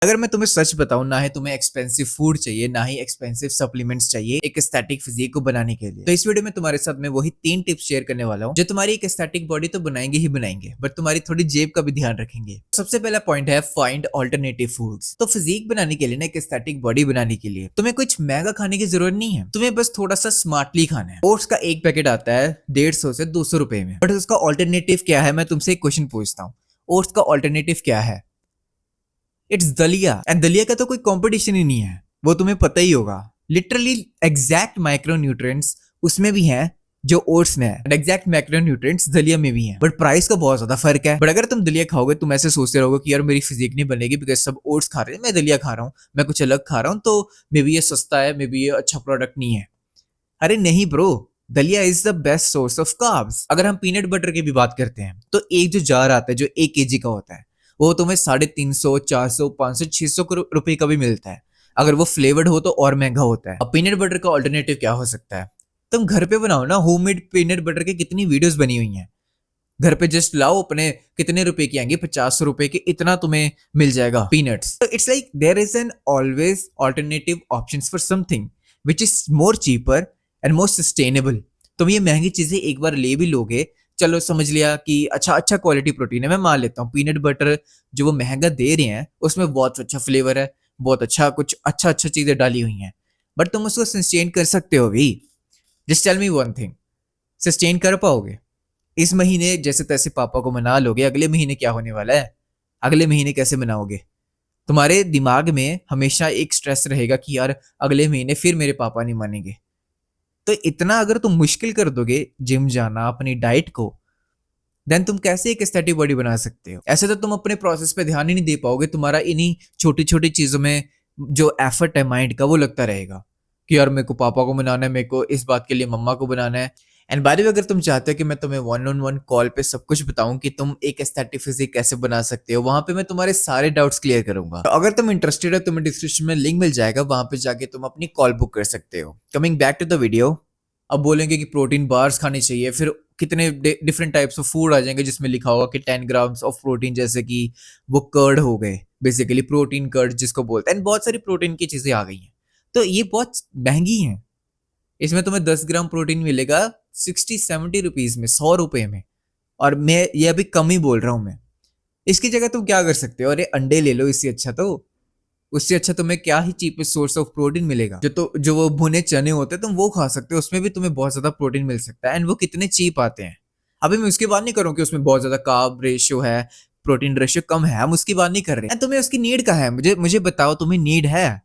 अगर मैं तुम्हें सच बताऊं, ना ही तुम्हें एक्सपेंसिव फूड चाहिए, ना ही एक्सपेंसिव सप्लीमेंट्स चाहिए एक एस्थेटिक फिजिक को बनाने के लिए। तो इस वीडियो में तुम्हारे साथ मैं वही 3 टिप्स शेयर करने वाला हूं जो तुम्हारी एक एस्थेटिक बॉडी तो बनाएंगे ही बनाएंगे, बट तुम्हारी थोड़ी जेब का भी ध्यान रखेंगे। सबसे पहला पॉइंट है फाइंड ऑल्टरनेटिव फूड्स। तो फिजिक बनाने के लिए ना, एक एस्थेटिक बॉडी बनाने के लिए तुम्हें कुछ महंगा खाने की जरूरत नहीं है, तुम्हें बस थोड़ा सा स्मार्टली खाना है। ओट्स का एक पैकेट आता है 150 से 200 रुपए में, बट उसका ऑल्टरनेटिव क्या है? मैं तुमसे एक क्वेश्चन पूछता हूँ, ओट्स का ऑल्टरनेटिव क्या है? इट्स दलिया। एंड दलिया का तो कोई कंपटीशन ही नहीं है, वो तुम्हें पता ही होगा। लिटरली एग्जैक्ट माइक्रोन्यूट्रिएंट्स उसमें भी हैं जो ओट्स में है, एग्जैक्ट माइक्रोन्यूट्रिएंट्स दलिया में भी हैं, बट प्राइस का बहुत ज्यादा फर्क है। बट अगर तुम दलिया खाओगे तुम ऐसे सोचते रहोगे कि यार मेरी फिजिक नहीं बनेगी बिकॉज सब ओट्स खा रहे हैं, मैं दलिया खा रहा हूँ, मैं कुछ अलग खा रहा हूँ, तो मे बी ये सस्ता है, मे बी ये अच्छा प्रोडक्ट नहीं है। अरे नहीं ब्रो, दलिया is the best source of carbs. अगर हम पीनट बटर की भी बात करते हैं तो एक जो जार आता है जो 1 kg का होता है, वो तुम्हें 350, 400, 500, 600 रुपए का भी मिलता है। अगर वो फ्लेवर्ड हो तो और महंगा होता है। अब पीनट बटर का ऑल्टरनेटिव क्या हो सकता है? तुम घर पे बनाओ ना, होममेड पीनट बटर की कितनी वीडियोस बनी हुई हैं। घर पे जस्ट लाओ अपने, कितने रुपए की आएंगे? 50 रुपए के, इतना तुम्हें मिल जाएगा पीनट्स। तो it's like there is an always alternative options for something which is more cheaper and more sustainable. तुम ये महंगी चीजें एक बार ले भी लोगे, चलो समझ लिया कि अच्छा क्वालिटी प्रोटीन है, मैं मान लेता हूँ पीनट बटर जो वो महंगा दे रहे हैं उसमें बहुत अच्छा फ्लेवर है, बहुत अच्छा कुछ अच्छा चीजें डाली हुई हैं, बट तुम उसको सस्टेन कर सकते हो भी? Just tell me one thing, sustain कर पाओगे? इस महीने जैसे तैसे पापा को मना लोगे, अगले महीने क्या होने वाला है? अगले महीने कैसे मनाओगे? तुम्हारे दिमाग में हमेशा एक स्ट्रेस रहेगा कि यार अगले महीने फिर मेरे पापा नहीं मानेंगे। तो इतना अगर तुम मुश्किल कर दोगे जिम जाना, अपनी डाइट को, देन तुम कैसे एक एस्थेटिक बॉडी बना सकते हो? ऐसे तो तुम अपने प्रोसेस पे ध्यान ही नहीं दे पाओगे, तुम्हारा इन्हीं छोटी छोटी चीजों में जो एफर्ट है माइंड का वो लगता रहेगा कि यार मेरे को पापा को बनाना है, मेरे को इस बात के लिए मम्मा को बनाना है। एंड बाय द वे, अगर तुम चाहते हो कि मैं तुम्हें वन ऑन वन कॉल पे सब कुछ बताऊं कि तुम एक एस्थेटिक फिजिक कैसे बना सकते हो, वहां पे मैं तुम्हारे सारे डाउट्स क्लियर करूंगा। तो अगर तुम इंटरेस्टेड हो, तुम्हें डिस्क्रिप्शन में लिंक मिल जाएगा, वहां पे जाके तुम अपनी कॉल बुक कर सकते हो। Coming back to the video, अब बोलेंगे कि प्रोटीन बार्स खाने चाहिए, फिर कितने डिफरेंट टाइप्स ऑफ फूड आ जाएंगे जिसमें लिखा होगा कि 10 ग्राम्स ऑफ प्रोटीन, जैसे कि वो कर्ड हो गए, बेसिकली प्रोटीन कर्ड जिसको बोलते हैं, एंड बहुत सारी प्रोटीन की चीजें आ गई हैं। तो ये बहुत महंगी हैं। इसमें तुम्हें 10 ग्राम प्रोटीन मिलेगा 60-70 रुपीज में, 100 रुपए में। और मैं ये अभी कम ही बोल रहा हूँ मैं। इसकी जगह तुम क्या कर सकते हो? अरे अंडे ले लो, इससे अच्छा तो, उससे अच्छा तुम्हें क्या ही चीपेस्ट सोर्स ऑफ प्रोटीन मिलेगा, जो वो भुने चने होते हैं तुम वो खा सकते हो, उसमें भी तुम्हें बहुत ज्यादा प्रोटीन मिल सकता है, एंड वो कितने चीप आते हैं। अभी मैं उसकी बात नहीं कर रहा हूँ कि उसमें बहुत ज्यादा कार्ब रेशियो है, प्रोटीन रेशियो कम है, हम उसकी बात नहीं कर रहे हैं। तुम्हें उसकी नीड का है, मुझे बताओ, तुम्हें नीड है?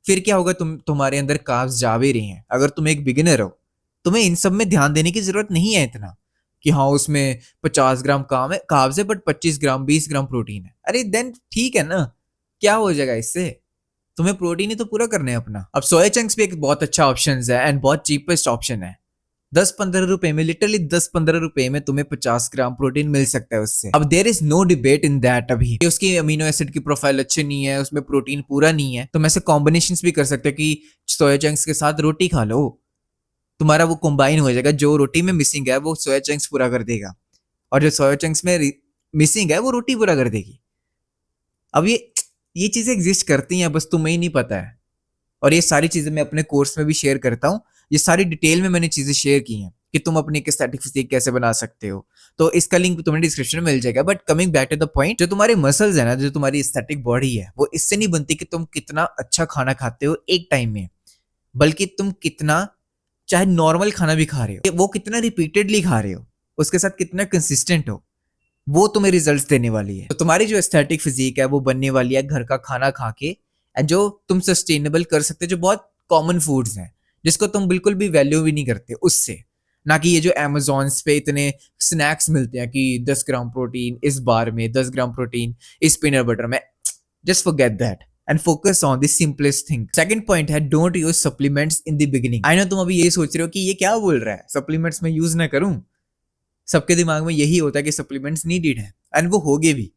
फिर क्या होगा? तुम्हारे अंदर कार्ब्स जा भी रही हैं। अगर तुम एक बिगिनर हो, तुम्हें इन सब में ध्यान देने की जरूरत नहीं है इतना कि हाँ उसमें 50 ग्राम काम है कार्ब्स है बट 25 ग्राम 20 ग्राम प्रोटीन है। अरे देन ठीक है ना, क्या हो जाएगा इससे? तुम्हें प्रोटीन ही तो पूरा करना है अपना। अब सोया चंक्स भी एक बहुत अच्छा ऑप्शन है एंड बहुत चीपेस्ट ऑप्शन है। 10-15 रुपए में, लिटरली 10-15 रुपए में तुम्हें 50 ग्राम प्रोटीन मिल सकता है उससे। अब there is no debate in that अभी उसकी अमीनो एसिड की प्रोफाइल अच्छी नहीं है, उसमें प्रोटीन पूरा नहीं है। तुम ऐसे कॉम्बिनेशन भी कर सकते हो कि सोया चंक्स के साथ रोटी खा लो, तुम्हारा वो कंबाइन हो जाएगा। जो रोटी में मिसिंग है वो सोया चंक्स पूरा कर देगा, और जो सोया चंक्स में मिसिंग है वो रोटी पूरा कर देगी। अब ये चीजें एग्जिस्ट करती हैं, बस तुम्हें ही नहीं पता है। और ये सारी चीजें मैं अपने कोर्स में भी शेयर करता हूँ। ये सारी डिटेल में मैंने चीजें शेयर की हैं कि तुम अपनी एक एस्थेटिक फिजिक कैसे बना सकते हो। तो इसका लिंक तुम्हें डिस्क्रिप्शन में मिल जाएगा। But coming back to the point, जो तुम्हारे मसल्स है ना, जो तुम्हारी एस्थेटिक बॉडी है, वो इससे नहीं बनती कि तुम कितना अच्छा खाना खाते हो एक टाइम में, बल्कि तुम कितना, चाहे नॉर्मल खाना भी खा रहे हो, वो कितना रिपीटेडली खा रहे हो, उसके साथ कितना कंसिस्टेंट हो, वो तुम्हें रिजल्ट्स देने वाली है। तो तुम्हारी जो एस्थेटिक फिजिक है वो बनने वाली है घर का खाना खा के, एंड जो तुम सस्टेनेबल कर सकते हो, जो बहुत कॉमन फूड्स हैं जिसको तुम बिल्कुल भी वैल्यू भी नहीं करते उससे। ना कि ये जो अमेज़ॉन पे इतने स्नैक्स मिलते हैं कि 10 ग्राम प्रोटीन इस बार में, 10 ग्राम प्रोटीन इस पीनट बटर में। Just forget that and focus on the simplest thing. Second point है, don't use supplements in the beginning. I know तुम अभी यही सोच रहे हो कि ये क्या बोल रहा है, सप्लीमेंट्स में यूज ना करूं। सबके दिमाग में यही होता है कि सप्लीमेंट्स नीडेड है, एंड वो होगे भी।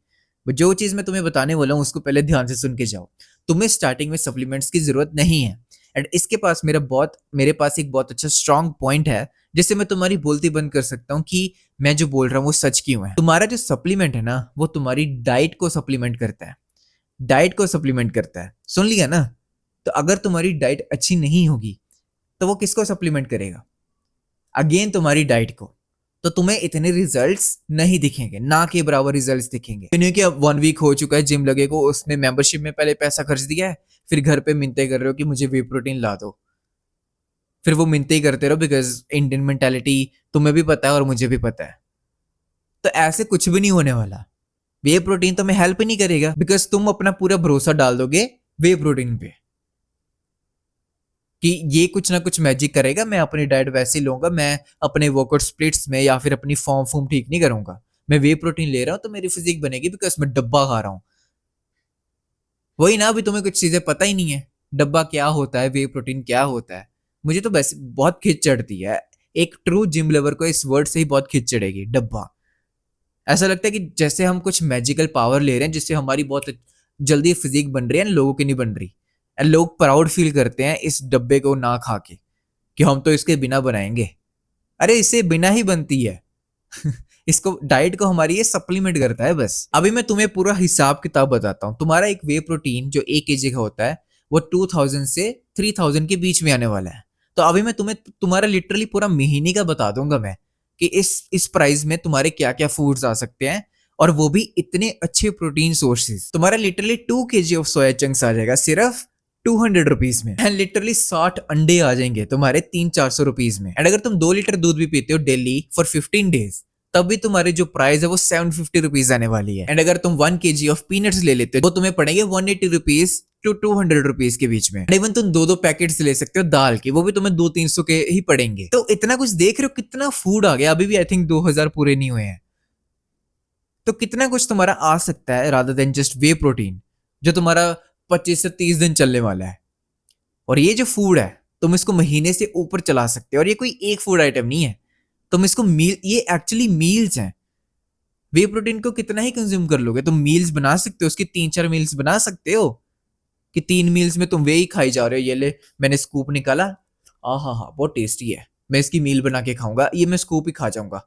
बट जो चीज मैं तुम्हें बताने वाला हूँ उसको पहले ध्यान से सुन के जाओ। तुम्हें स्टार्टिंग में सप्लीमेंट्स की जरूरत नहीं है, एंड इसके पास मेरे पास एक बहुत अच्छा स्ट्रॉन्ग पॉइंट है जिससे मैं तुम्हारी बोलती बंद कर सकता हूँ कि मैं जो बोल रहा हूँ वो सच क्यों है। तुम्हारा जो सप्लीमेंट है ना, वो तुम्हारी डाइट को सप्लीमेंट करता है। डाइट को सप्लीमेंट करता है, सुन लिया ना। तो अगर तुम्हारी डाइट अच्छी नहीं होगी तो वो किसको सप्लीमेंट करेगा? अगेन तुम्हारी डाइट को। तो तुम्हें इतने रिजल्ट्स नहीं दिखेंगे, ना के बराबर रिजल्ट्स दिखेंगे। नहीं कि अब 1 वीक हो चुका है जिम लगे को, उसने मेंबरशिप में पहले पैसा खर्च दिया है, फिर घर पे मिन्नतें कर रहे हो कि मुझे वे प्रोटीन ला दो, फिर वो मिन्नतें ही करते रहो बिकॉज इंडियन मेंटालिटी तुम्हें भी पता है और मुझे भी पता है। तो ऐसे कुछ भी नहीं होने वाला। वे प्रोटीन तुम्हें हेल्प ही नहीं करेगा बिकॉज तुम अपना पूरा भरोसा डाल दोगे वे प्रोटीन पे कि ये कुछ ना कुछ मैजिक करेगा, मैं अपनी डाइट वैसे ही लूंगा, मैं अपने वर्कआउट स्प्लिट्स में या फिर अपनी फॉर्म ठीक नहीं करूंगा, मैं वे प्रोटीन ले रहा हूं तो मेरी फिजिक बनेगी बिकॉज मैं डब्बा खा रहा हूं। वही ना, अभी तुम्हें कुछ चीजें पता ही नहीं है, डब्बा क्या होता है, वे प्रोटीन क्या होता है। मुझे तो वैसे बहुत खिंच चढ़ती है, एक ट्रू जिम लेवर को इस वर्ड से ही बहुत खिंच चढ़ेगी, डब्बा। ऐसा लगता है कि जैसे हम कुछ मैजिकल पावर ले रहे हैं जिससे हमारी बहुत जल्दी फिजिक बन रही है, लोगों की नहीं बन रही। लोग प्राउड फील करते हैं इस डब्बे को ना खा के कि हम तो इसके बिना बनाएंगे। अरे इससे बिना ही बनती है इसको डाइट को हमारी ये सप्लीमेंट करता है बस। अभी मैं तुम्हें पूरा हिसाब किताब बताता हूँ। तुम्हारा एक वे प्रोटीन जो 1 kg का होता है वो 2000 से 3000 के बीच में आने वाला है। तो अभी मैं तुम्हें तुम्हारा लिटरली पूरा महीने का बता दूंगा मैं कि इस प्राइस में तुम्हारे क्या क्या फूड्स आ सकते हैं, और वो भी इतने अच्छे प्रोटीन सोर्सेज। तुम्हारा literally 2 kg of soya chunks आ जाएगा सिर्फ 200 रुपीज में, एंड लिटरली 60 अंडे आ जाएंगे तुम्हारे 300-400 रुपीज में। एंड अगर तुम 2 लीटर दूध भी पीते हो डेली फॉर 15 डेज, तब भी तुम्हारी जो प्राइस है वो 750 रुपीज आने वाली है। एंड अगर तुम 1 kg ऑफ पीनट्स ले लेते हो वो तुम्हें पड़ेंगे 180 रुपीज टू 200 रुपीज के बीच में। इवन तुम 2-2 पैकेट्स ले सकते हो दाल के, वो भी तुम्हें 200-300 के ही पड़ेंगे। तो इतना कुछ देख रहे हो, कितना फूड आ गया। अभी भी आई थिंक 2000 पूरे नहीं हुए हैं। तो कितना कुछ तुम्हारा आ सकता है रादर देन जस्ट वे प्रोटीन जो तुम्हारा 25 से 30 दिन चलने वाला है। और ये जो फूड है तुम इसको महीने से ऊपर चला सकते हो, और ये कोई एक फूड आइटम नहीं है। तुम इसको मील, ये एक्चुअली मील्स हैं। वे प्रोटीन को कितना ही कंज्यूम कर लोगे, तुम मील्स बना सकते हो, उसकी 3-4 मील्स बना सकते हो कि 3 मील्स में तुम वे ही खाई जा रहे हो। ये ले मैंने स्कूप निकाला, हाँ बहुत टेस्टी है, मैं इसकी मील बना के खाऊंगा, ये मैं स्कूप ही खा जाऊंगा।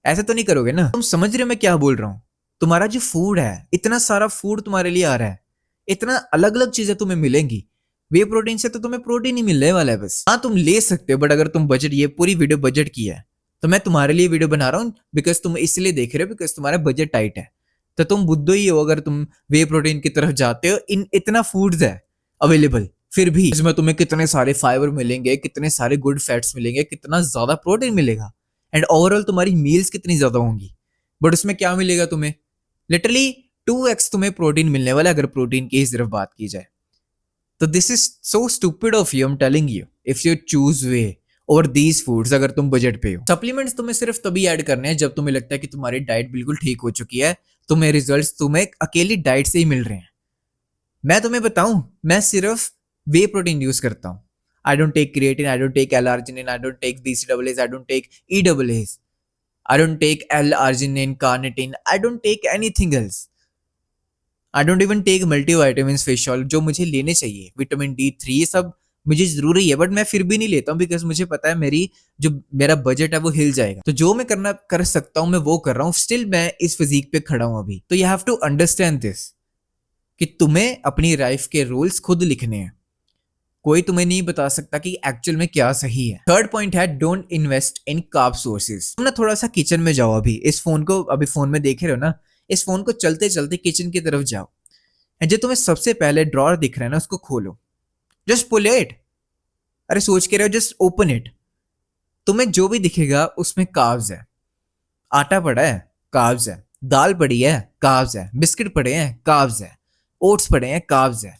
ऐसा तो नहीं करोगे ना। तुम समझ रहे हो मैं क्या बोल रहा हूँ? तुम्हारा जो फूड है, इतना सारा फूड तुम्हारे लिए आ रहा है, इतना अलग अलग चीजें तुम्हें मिलेंगी। वे प्रोटीन से तो तुम्हें प्रोटीन ही मिलने वाला है बस। हाँ तुम ले सकते हो, बट अगर तुम बजट, ये पूरी वीडियो बजट की है, तो मैं तुम्हारे लिए वीडियो बना रहा हूँ बिकॉज तुम इसलिए देख रहे हो बिकॉज तुम्हारा बजट टाइट है। तो तुम बुद्धू ही हो अगर तुम वे प्रोटीन की तरफ जाते हो। इतना फूड्स है अवेलेबल, फिर भी इसमें तुम्हें कितने सारे फाइबर मिलेंगे, कितने सारे गुड फैट्स मिलेंगे, कितना ज्यादा प्रोटीन मिलेगा, एंड ओवरऑल तुम्हारी मील्स कितनी ज्यादा होंगी। बट उसमें क्या मिलेगा तुम्हें? लिटरली 2x तुम्हें प्रोटीन मिलने वाला है अगर प्रोटीन की सिर्फ बात की जाए। तो this is so stupid of you, I am telling you, if you choose whey और दीज फूड्स अगर तुम बजट पे हो। सप्लीमेंट्स तुम्हें सिर्फ तभी ऐड करने हैं जब तुम्हें लगता है कि तुम्हारी डाइट बिल्कुल ठीक हो चुकी है, तुम्हें रिजल्ट्स तुम्हें अकेली डाइट से ही मिल रहे हैं। मैं तुम्हें बताऊं, मैं सिर्फ वे प्रोटीन यूज करता हूं। I don't take creatine, I don't take L-arginine, I don't take BCAAs, I don't take EAAs, I don't take L-arginine, carnitine, I don't take anything else. I don't even take multivitamins, fish oil, जो मुझे लेने चाहिए, vitamin D3, ये सब मुझे जरूरी है, but मैं फिर भी नहीं लेता हूँ बिकॉज मुझे पता है मेरा बजट है वो हिल जाएगा। तो जो मैं कर सकता हूँ मैं वो कर रहा हूँ। स्टिल मैं इस फिजिक पे खड़ा हूँ अभी। तो you have to understand this कि तुम्हें अपनी लाइफ के रूल्स खुद लिखने हैं, कोई तुम्हें नहीं बता सकता कि एक्चुअल में क्या सही है। थर्ड पॉइंट है don't invest in carb sources. तुम ना थोड़ा सा किचन में जाओ, अभी इस फोन को, अभी फोन में देख रहे हो ना, इस फोन को चलते चलते किचन की तरफ जाओ, एंड जो तुम्हें सबसे पहले ड्रॉर दिख रहा है ना उसको खोलो, जस्ट पुल इट। अरे सोच के रहे हो, जस्ट ओपन इट। तुम्हें जो भी दिखेगा उसमें कार्ब्स है। आटा पड़ा है, कार्ब्स है। दाल पड़ी है, कार्ब्स है। बिस्किट पड़े हैं, कार्ब्स है। ओट्स पड़े हैं, कार्ब्स है।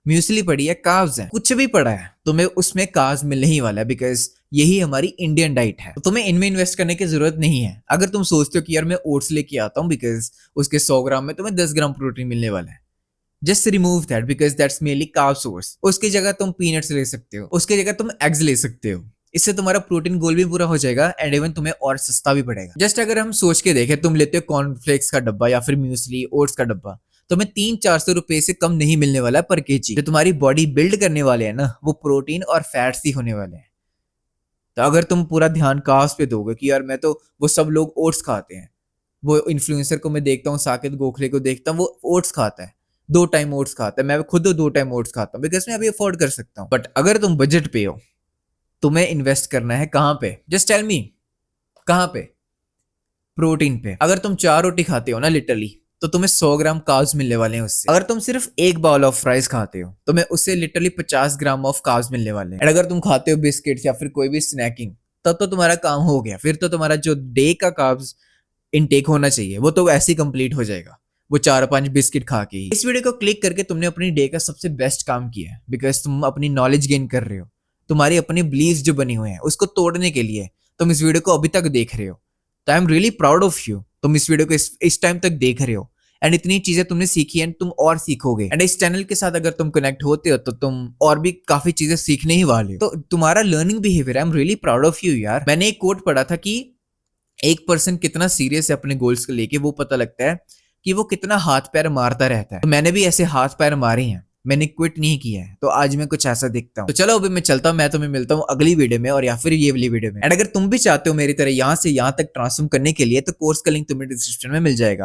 म्यूसली पड़ी है, कार्ब्स है। कुछ भी पड़ा है तुम्हें उसमें कार्ब्स मिलने ही वाला है बिकॉज यही हमारी इंडियन डाइट है। तो तुम्हें इनमें इन्वेस्ट करने की जरूरत नहीं है। अगर तुम सोचते हो कि यार मैं ओट्स लेके आता हूँ बिकॉज उसके 100 ग्राम में तुम्हें 10 ग्राम प्रोटीन मिलने वाला है, just remove that because that's mainly carb source. उसकी जगह तुम पीनट्स ले सकते हो, उसकी जगह तुम एग्स ले सकते हो। इससे तुम्हारा प्रोटीन गोल भी पूरा हो जाएगा एंड इवन तुम्हें और सस्ता भी पड़ेगा। जस्ट अगर हम सोच के देखें, तुम लेते हो कॉर्नफ्लेक्स का डब्बा या फिर म्यूसली, ओट्स का डब्बा, तुम्हें 300-400 रुपए से कम नहीं मिलने वाला पर केजी। जो तुम्हारी बॉडी बिल्ड करने वाले हैं ना वो प्रोटीन और फैट्स ही होने वाले हैं। तो अगर तुम पूरा ध्यान कार्ब्स पे दोगे कि यार मैं तो, वो सब लोग ओट्स खाते हैं, वो इन्फ्लुएंसर को मैं देखता हूँ, साकेत गोखले को देखता हूँ, वो ओट्स खाता है, दो टाइम ओट्स खाता है, मैं खुद 2 टाइम ओट्स खाता हूँ बिकॉज मैं अभी अफोर्ड कर सकता हूँ। बट अगर तुम बजट पे हो, तुम्हें इन्वेस्ट करना है कहाँ पे? जस्ट टेल मी, कहाँ पे? प्रोटीन पे। अगर तुम 4 रोटी खाते हो ना लिटरली, तो तुम्हें 100 ग्राम कार्ब्स मिलने वाले हैं उससे। अगर तुम सिर्फ एक बाउल ऑफ राइस खाते हो, तुम्हें उससे लिटरली 50 ग्राम ऑफ कार्ब्स मिलने वाले हैं। एंड अगर तुम खाते हो बिस्किट्स या फिर कोई भी स्नैकिंग, तब तो तुम्हारा काम हो गया। फिर तो तुम्हारा जो डे का कार्ब्स इनटेक होना चाहिए वो तो ऐसे ही कंप्लीट हो जाएगा, वो 4-5 बिस्किट खा के ही। इस वीडियो को क्लिक करके तुमने अपनी डे का सबसे बेस्ट काम किया है, बिकॉज तुम अपनी नॉलेज गेन कर रहे हो। तुम्हारी अपनी बिलीव्स जो बनी हुए हैं उसको तोड़ने के लिए तुम इस वीडियो को अभी तक देख रहे हो। तो I am really proud of you. तुम इस वीडियो को इस टाइम तक देख रहे हो एंड इतनी चीजें तुमने सीखी एंड तुम और सीखोगे। एंड इस चैनल के साथ अगर तुम कनेक्ट होते हो तो तुम और भी काफी चीजें सीखने ही वाले हो। तो तुम्हारा learning behaviour, I am really proud of you यार। मैंने एक कोट पढ़ा था कि एक पर्सन कितना सीरियस है अपने गोल्स को लेके, वो पता लगता है कि वो कितना हाथ पैर मारता रहता है। तो मैंने भी ऐसे हाथ पैर मारे हैं, मैंने क्विट नहीं किया है, तो आज मैं कुछ ऐसा दिखता हूँ। तो चलो अभी मैं चलता हूँ, मैं तुम्हें मिलता हूँ अगली वीडियो में और या फिर ये वाली वीडियो में। एंड अगर तुम भी चाहते हो मेरी तरह यहाँ से यहाँ तक ट्रांसफॉर्म करने के लिए, तो कोर्स का लिंक तुम्हें डिस्क्रिप्शन में मिल जाएगा।